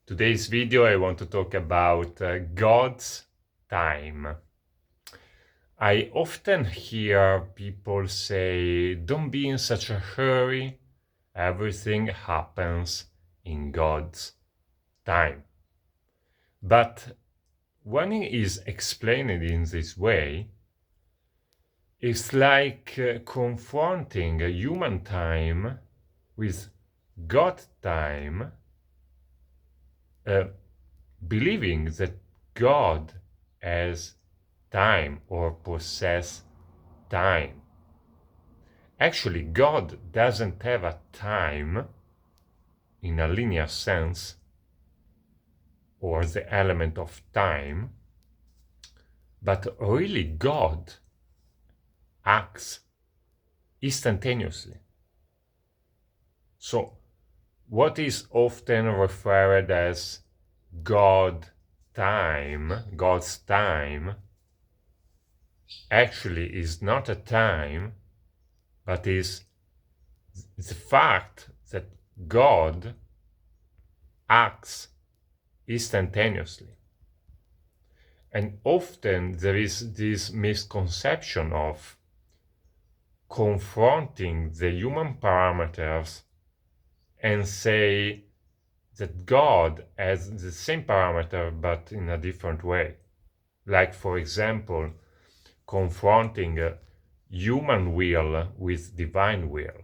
Today's video I want to talk about God's time. I often hear people say, don't be in such a hurry, everything happens in God's time. But when it is explained in this way, it's like confronting human time with God time, believing that God has time or possess time. Actually, God doesn't have a time in a linear sense or the element of time, but really God acts instantaneously. So what is often referred as God's time, actually is not a time, but is the fact that God acts instantaneously. And often there is this misconception of confronting the human parameters and say that God has the same parameter but in a different way. Like, for example, confronting human will with divine will.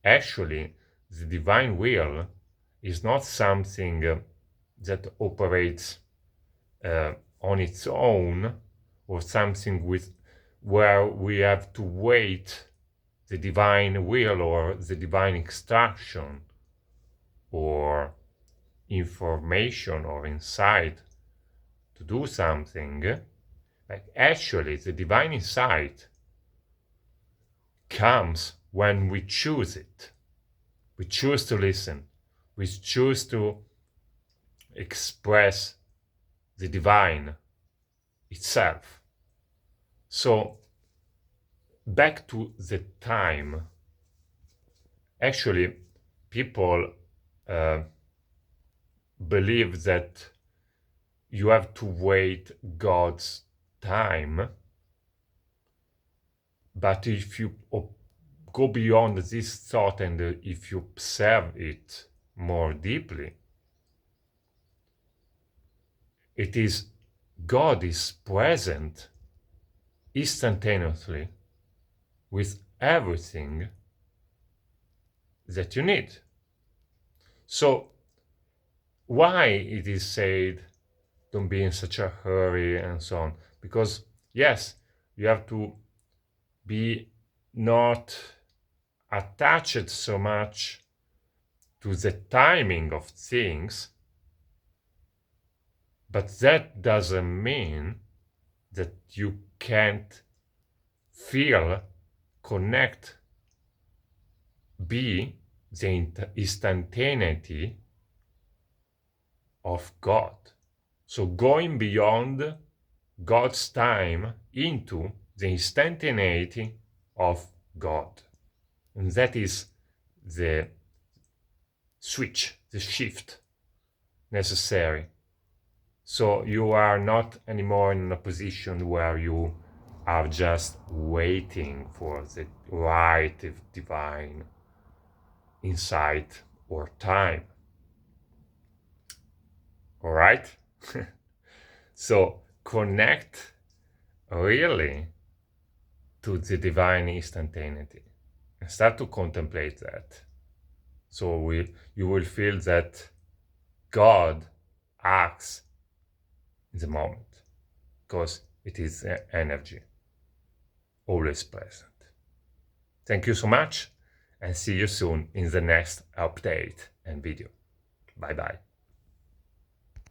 Actually, the divine will is not something that operates on its own, or something where we have to wait the divine will or the divine instruction or information or insight to do something. Like, actually, the divine insight comes when we choose it. We choose to listen. We choose to express the divine itself. So, back to the time. Actually, people believe that you have to wait God's time, but if you go beyond this thought and if you observe it more deeply, it is God is present instantaneously with everything that you need. So why it is said don't be in such a hurry and so on? Because yes, you have to be not attached so much to the timing of things, but that doesn't mean that you can't feel, connect, be the instantaneity of God. So going beyond God's time into the instantaneity of God. And that is the switch, the shift necessary. So you are not anymore in a position where you are just waiting for the right divine insight or time. All right? So connect really to the divine instantaneity and start to contemplate that. So you will feel that God acts in the moment because it is energy, always present. Thank you so much and see you soon in the next update and video. Bye bye.